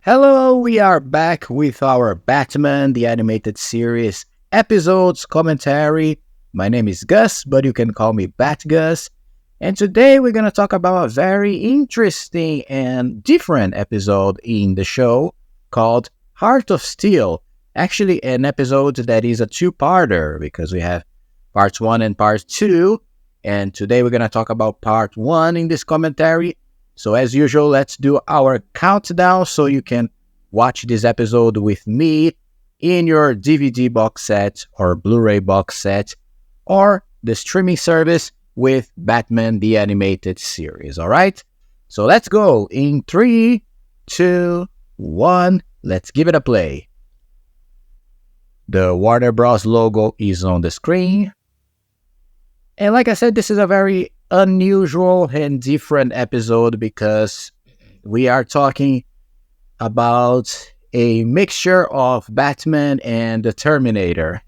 Hello, we are back with our Batman, the animated series episodes commentary. My name is Gus, but you can call me BATGUS. And today we're going to talk about a very interesting and different episode in the show called Heart of Steel. Actually, an episode that is a two-parter because we have parts 1 and part 2. And today we're going to talk about part 1 in this commentary. So as usual, let's do our countdown so you can watch this episode with me in your DVD box set or Blu-ray box set or the streaming service with Batman the Animated Series, all right? So let's go in 3, 2, 1. Let's give it a play. The Warner Bros. Logo is on the screen. And like I said, this is a very unusual and different episode because we are talking about a mixture of Batman and the Terminator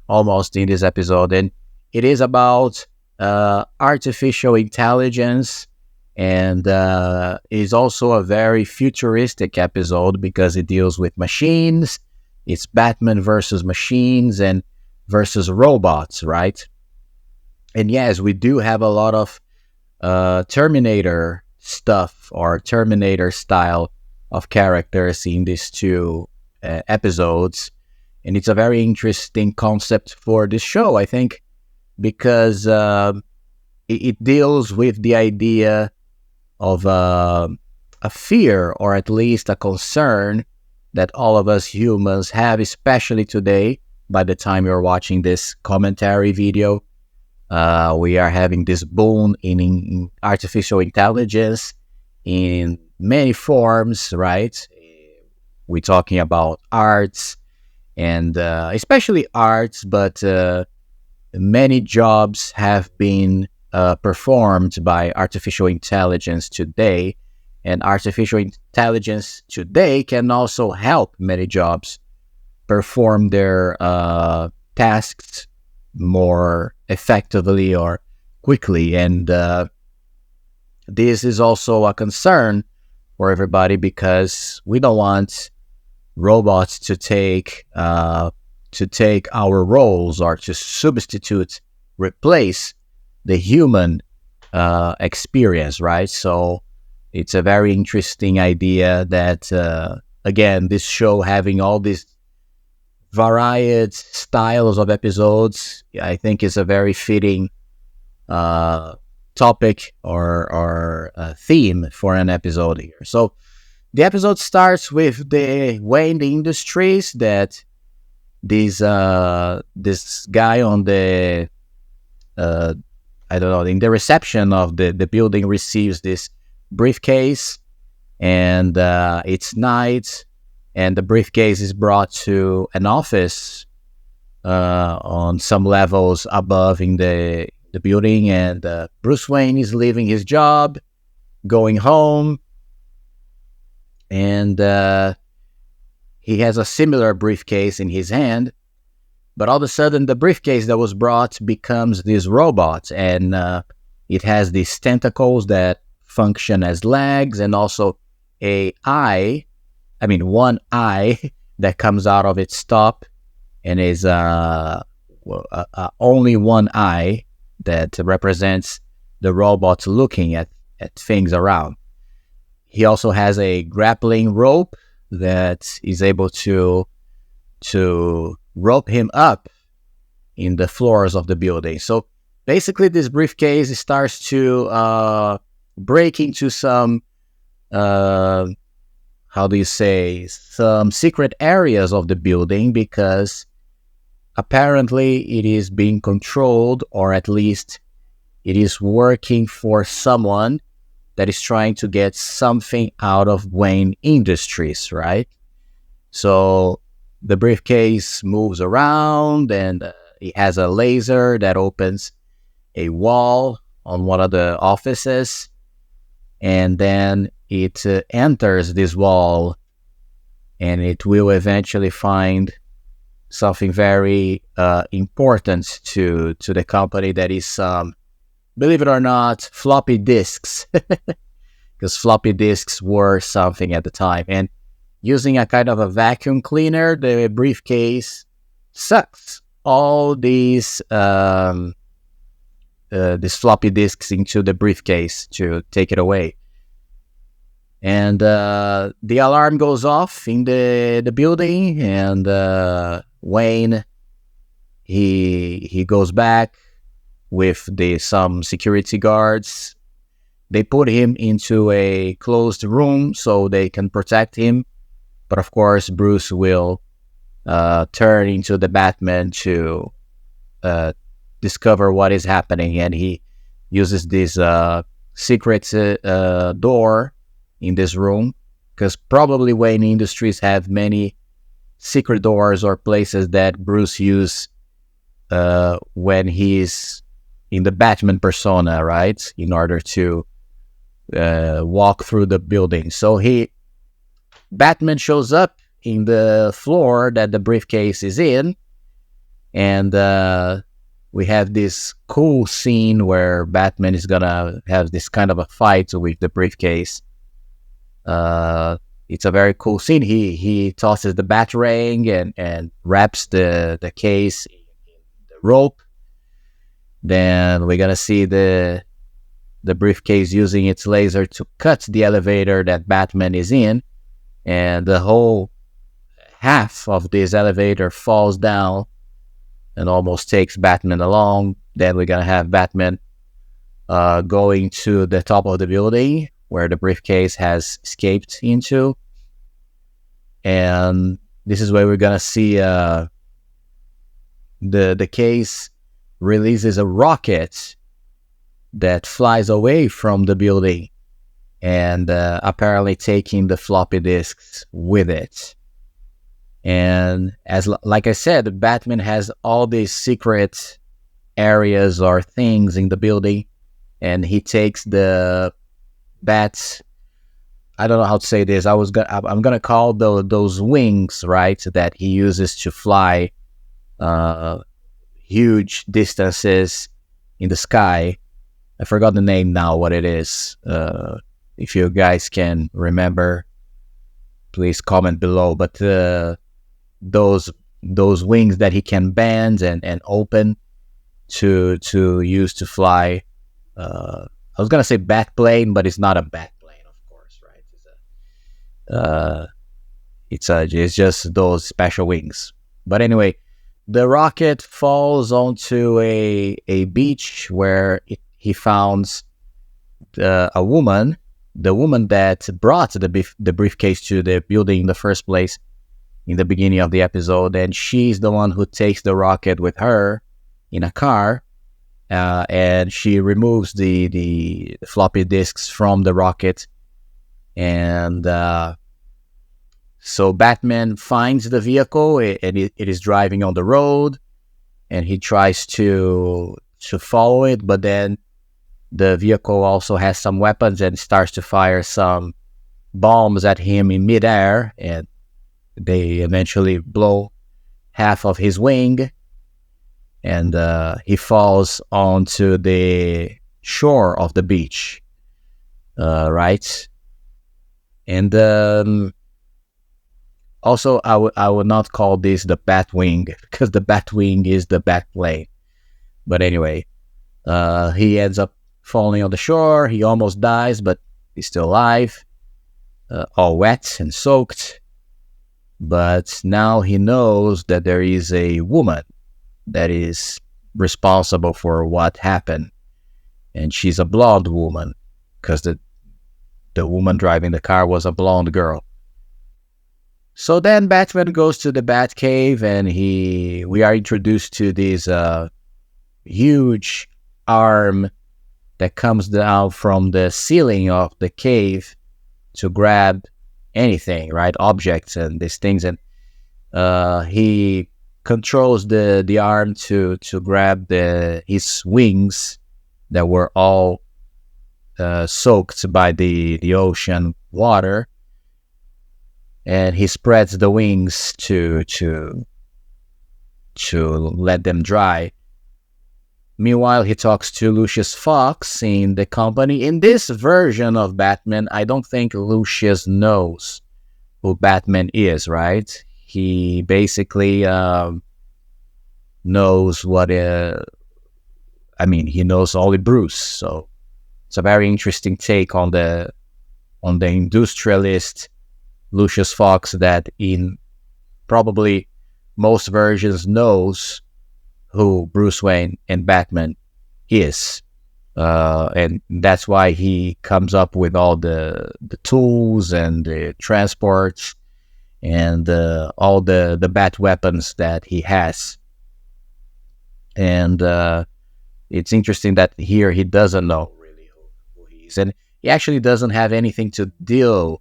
almost in this episode. And it is about artificial intelligence, and it is also a very futuristic episode because it deals with machines. It's Batman versus machines and versus robots, right? And yes, we do have a lot of Terminator stuff or Terminator style of characters in these two episodes. And it's a very interesting concept for this show, I think, because it deals with the idea of a fear or at least a concern that all of us humans have, especially today, by the time you're watching this commentary video. We are having this boom in artificial intelligence in many forms, right? We're talking about arts and especially arts, but many jobs have been performed by artificial intelligence today. And artificial intelligence today can also help many jobs perform their tasks more effectively or quickly, and this is also a concern for everybody because we don't want robots to take our roles or to replace the human experience, right? So it's a very interesting idea that again, this show having all these varied styles of episodes, I think is a very fitting topic or theme for an episode here. So the episode starts with the Wayne Industries that this guy on the I don't know, in the reception of the building receives this briefcase, and it's night. And the briefcase is brought to an office on some levels above in the building. And Bruce Wayne is leaving his job, going home. And he has a similar briefcase in his hand. But all of a sudden, the briefcase that was brought becomes this robot. And it has these tentacles that function as legs and also one eye that comes out of its top and is only one eye that represents the robot looking at things around. He also has a grappling rope that is able to rope him up in the floors of the building. So basically this briefcase starts to break into some some secret areas of the building because apparently it is being controlled, or at least it is working for someone that is trying to get something out of Wayne Industries, right? So the briefcase moves around and it has a laser that opens a wall on one of the offices, and then it enters this wall, and it will eventually find something very important to the company, that is, believe it or not, floppy disks, because floppy disks were something at the time. And using a kind of a vacuum cleaner, the briefcase sucks all these floppy disks into the briefcase to take it away. And the alarm goes off in the building, and Wayne, he goes back with some security guards. They put him into a closed room so they can protect him. But of course, Bruce will turn into the Batman to discover what is happening, and he uses this secret door in this room, because probably Wayne Industries have many secret doors or places that Bruce uses when he's in the Batman persona, right? In order to walk through the building. So Batman shows up in the floor that the briefcase is in, and we have this cool scene where Batman is gonna have this kind of a fight with the briefcase. It's a very cool scene. He tosses the Batarang and wraps the case in the rope. Then we're gonna see the briefcase using its laser to cut the elevator that Batman is in, and the whole half of this elevator falls down and almost takes Batman along. Then we're gonna have Batman going to the top of the building where the briefcase has escaped into, and this is where we're gonna see the case releases a rocket that flies away from the building, and apparently taking the floppy disks with it. And like I said, Batman has all these secret areas or things in the building, and he takes the bats. I don't know how to say this. I'm gonna call those wings, right? That he uses to fly huge distances in the sky. I forgot the name now, what it is. If you guys can remember, please comment below. But those wings that he can bend and open to use to fly. I was gonna say bat plane, but it's not a bat plane, of course, right? It's just those special wings. But anyway, the rocket falls onto a beach where he found a woman, the woman that brought the briefcase to the building in the first place in the beginning of the episode, and she's the one who takes the rocket with her in a car, and she removes the floppy disks from the rocket, and so Batman finds the vehicle, and it is driving on the road, and he tries to follow it, but then the vehicle also has some weapons and starts to fire some bombs at him in midair, and they eventually blow half of his wing, and he falls onto the shore of the beach, right? And also, I would not call this the Batwing, because the Batwing is the Batplane. But anyway, he ends up falling on the shore. He almost dies, but he's still alive, all wet and soaked. But now he knows that there is a woman that is responsible for what happened, and she's a blonde woman, because the woman driving the car was a blonde girl. So then Batman goes to the Batcave, and we are introduced to this huge arm that comes down from the ceiling of the cave to grab anything, right? Objects and these things. And he controls the arm to grab his wings that were all soaked by the ocean water. And he spreads the wings to let them dry. Meanwhile, he talks to Lucius Fox in the company. In this version of Batman, I don't think Lucius knows who Batman is, right? He basically knows what. He knows only Bruce, so it's a very interesting take on the industrialist Lucius Fox that in probably most versions knows who Bruce Wayne and Batman is. And that's why he comes up with all the tools and the transports and all the bat weapons that he has. And it's interesting that here he doesn't know really who he is. And he actually doesn't have anything to do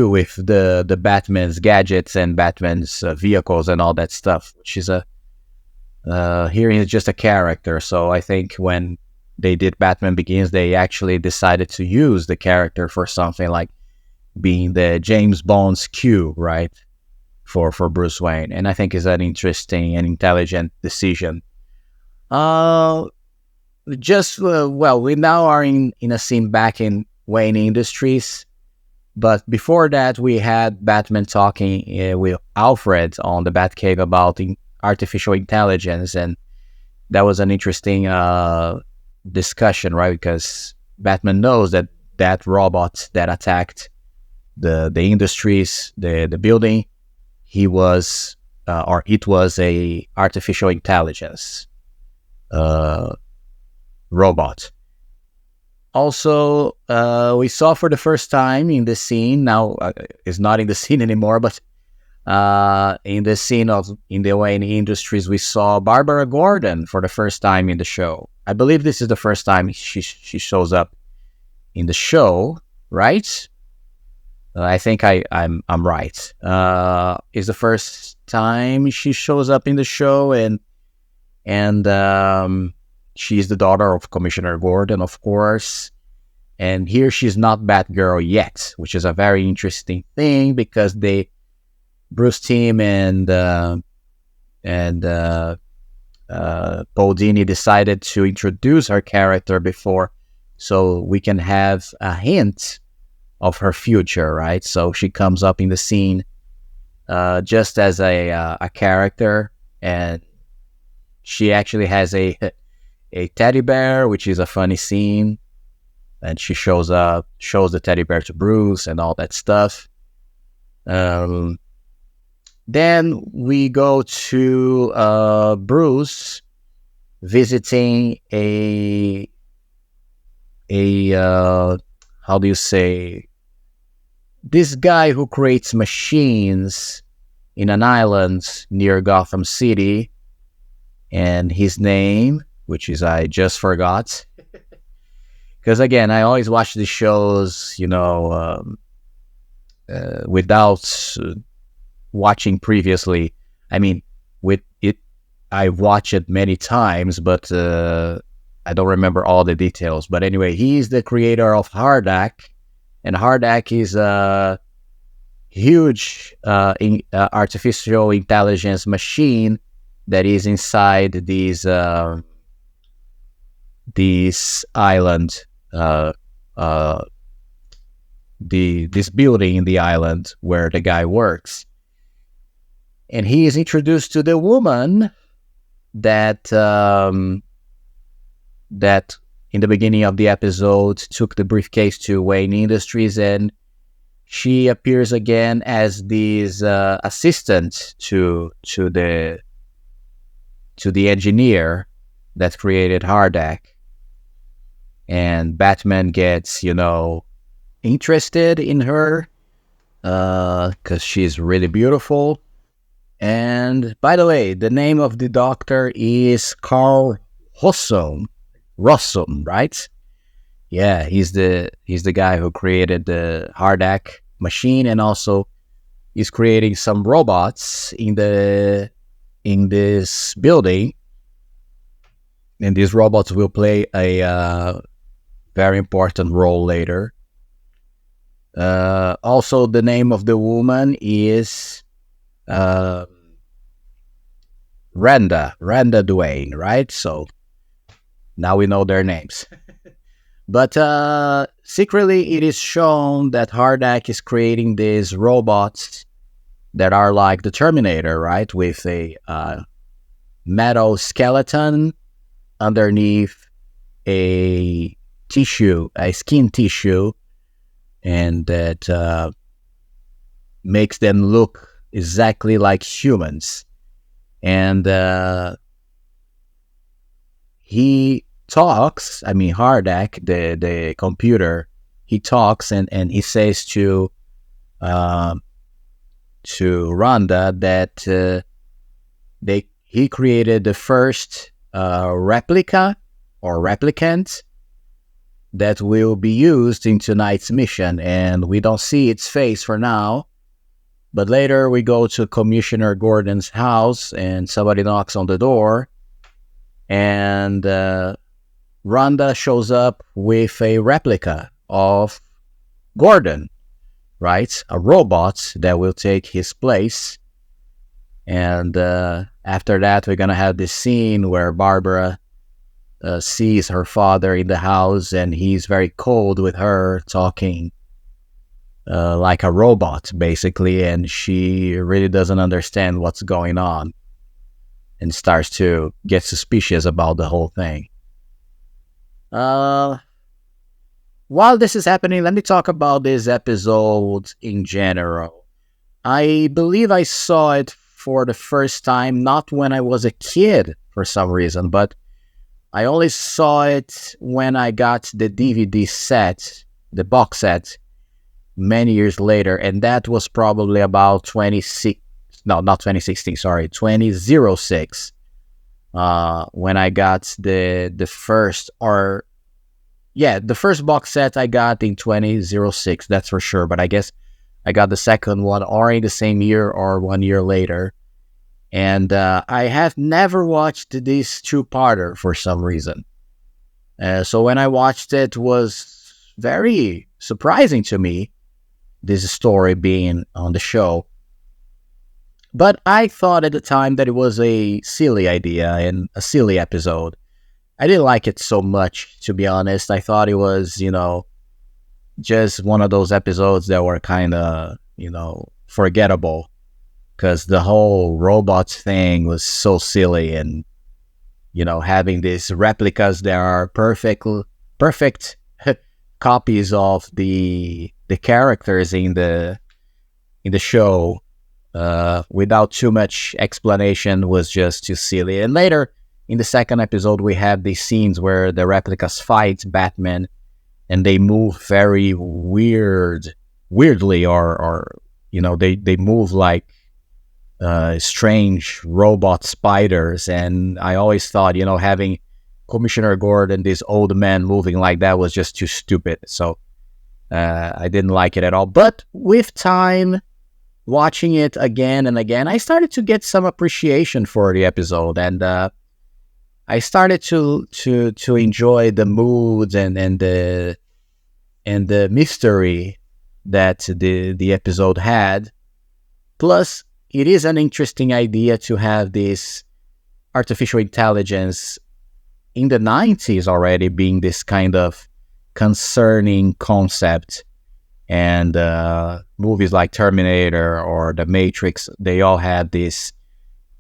with the Batman's gadgets and Batman's vehicles and all that stuff, which is here he's just a character. So I think when they did Batman Begins, they actually decided to use the character for something like being the James Bond's Q, right, for Bruce Wayne. And I think it's an interesting and intelligent decision. We now are in a scene back in Wayne Industries. But before that, we had Batman talking with Alfred on the Batcave about artificial intelligence, and that was an interesting discussion, right? Because Batman knows that robot that attacked the industries, the building, it was a artificial intelligence robot. Also, we saw for the first time in the scene, now it's not in the scene anymore, but in the scene in the Wayne Industries, we saw Barbara Gordon for the first time in the show. I believe this is the first time she shows up in the show, right? I think I'm right. It's the first time she shows up in the show, and she's the daughter of Commissioner Gordon, of course. And here she's not Batgirl yet, which is a very interesting thing because Bruce Timm and Paul Dini decided to introduce her character before, so we can have a hint of her future, right? So she comes up in the scene just as a character, and she actually has a teddy bear, which is a funny scene, and she shows the teddy bear to Bruce and all that stuff. Then we go to Bruce visiting a how do you say, this guy who creates machines in an island near Gotham City, and his name, which is I just forgot, because again I always watch the shows, without watching previously. I mean, with it, I watch it many times, but I don't remember all the details. But anyway, he's the creator of Hardak, and Hardak is a huge artificial intelligence machine that is inside this island, this building in the island where the guy works. And he is introduced to the woman that in the beginning of the episode took the briefcase to Wayne Industries, and she appears again as this assistant to the engineer that created Hardak. And Batman gets, interested in her because she's really beautiful. And by the way, the name of the doctor is Carl Rossum, right? Yeah, he's the guy who created the Hardak machine, and also is creating some robots in this building. And these robots will play a very important role later. Also, the name of the woman is Randa Duane, right? So now we know their names. But secretly it is shown that Hardak is creating these robots that are like the Terminator, right? With a metal skeleton underneath a skin tissue, and that makes them look exactly like humans. And he talks, Hardak, the computer, he talks and he says uh, to Rhonda that he created the first replica or replicant that will be used in tonight's mission, and we don't see its face for now. But later we go to Commissioner Gordon's house and somebody knocks on the door, and Rhonda shows up with a replica of Gordon, right? A robot that will take his place. And after that, we're going to have this scene where Barbara sees her father in the house, and he's very cold with her, talking like a robot, basically, and she really doesn't understand what's going on and starts to get suspicious about the whole thing. While this is happening, let me talk about this episode in general. I believe I saw it for the first time, not when I was a kid for some reason, but I only saw it when I got the DVD set, the box set, many years later, and that was probably about 2006, when I got the first box set I got in 2006, that's for sure, but I guess I got the second one or in the same year or 1 year later. And I have never watched this two-parter for some reason. So when I watched it, was very surprising to me, this story being on the show. But I thought at the time that it was a silly idea and a silly episode. I didn't like it so much, to be honest. I thought it was, just one of those episodes that were kind of, forgettable. Because the whole robots thing was so silly, and having these replicas that are perfect copies of the characters in the show, without too much explanation, was just too silly. And later in the second episode, we have these scenes where the replicas fight Batman, and they move very weirdly, or they move like strange robot spiders. And I always thought, having Commissioner Gordon, this old man, moving like that was just too stupid. So I didn't like it at all. But with time, watching it again and again, I started to get some appreciation for the episode, and I started to enjoy the moods and the mystery that the episode had. Plus, it is an interesting idea to have this artificial intelligence in the 90s already being this kind of concerning concept. And movies like Terminator or The Matrix, they all had this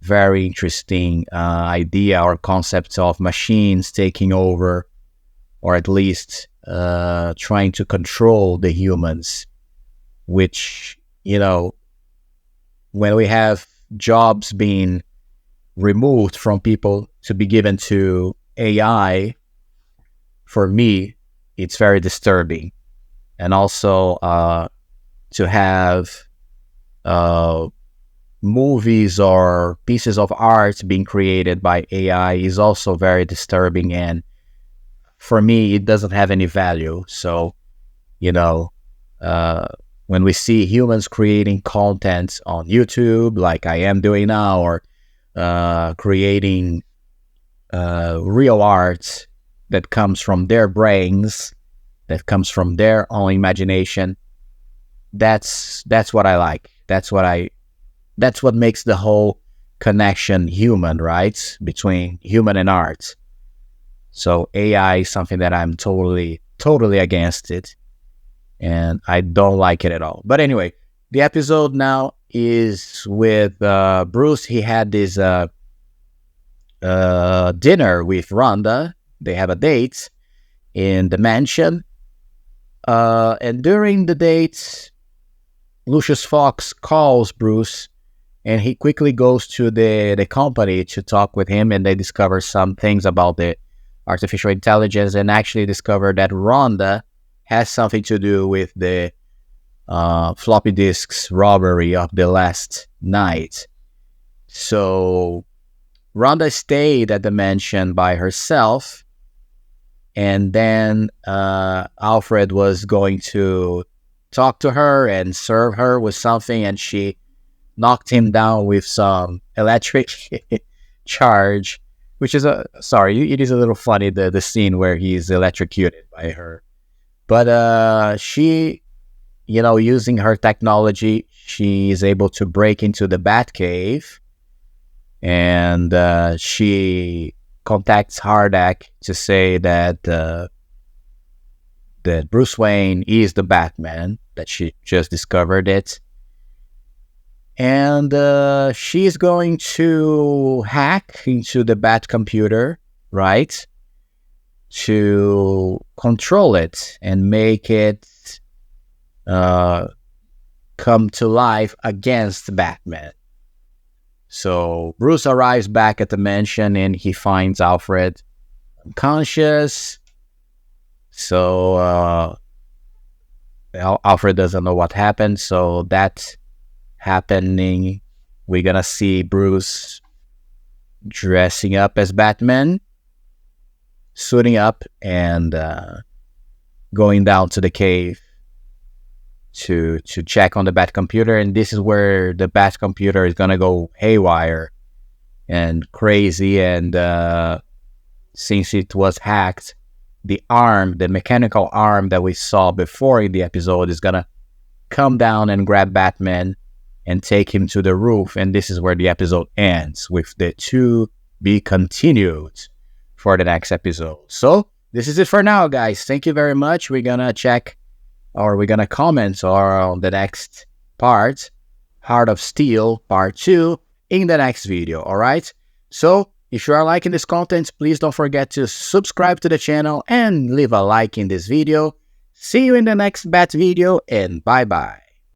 very interesting idea or concept of machines taking over, or at least trying to control the humans, which, when we have jobs being removed from people to be given to AI, for me, it's very disturbing. And also to have movies or pieces of art being created by AI is also very disturbing. And for me, it doesn't have any value. So, when we see humans creating content on YouTube, like I am doing now, or creating real art that comes from their brains, that comes from their own imagination, that's what I like. That's what makes the whole connection human, right? Between human and art. So AI is something that I'm totally against it. and I don't like it at all. But anyway, the episode now is with Bruce. He had this dinner with Rhonda. They have a date in the mansion. And during the date, Lucius Fox calls Bruce, and he quickly goes to the company to talk with him, and they discover some things about the artificial intelligence, and actually discover that Rhonda has something to do with the floppy disks robbery of the last night. So Rhonda stayed at the mansion by herself, and then Alfred was going to talk to her and serve her with something, and she knocked him down with some electric charge, which is it is a little funny, the scene where he's electrocuted by her. But she, using her technology, she is able to break into the Batcave, and she contacts Hardak to say that that Bruce Wayne is the Batman, that she just discovered it. And she's going to hack into the Bat computer, right? To control it and make it come to life against Batman. So Bruce arrives back at the mansion, and he finds Alfred unconscious. So Alfred doesn't know what happened. So that's happening. We're gonna see Bruce dressing up as Batman, suiting up, and going down to the cave to check on the Bat computer. And this is where the Bat computer is gonna go haywire and crazy. And since it was hacked, the mechanical arm that we saw before in the episode is gonna come down and grab Batman and take him to the roof. And this is where the episode ends, with the to be continued for the next episode. So this is it for now, guys. Thank you very much. We're gonna comment on the next part, Heart of Steel Part 2, in the next video. All right. So if you are liking this content, please don't forget to subscribe to the channel and leave a like in this video. See you in the next Bat video, and bye bye.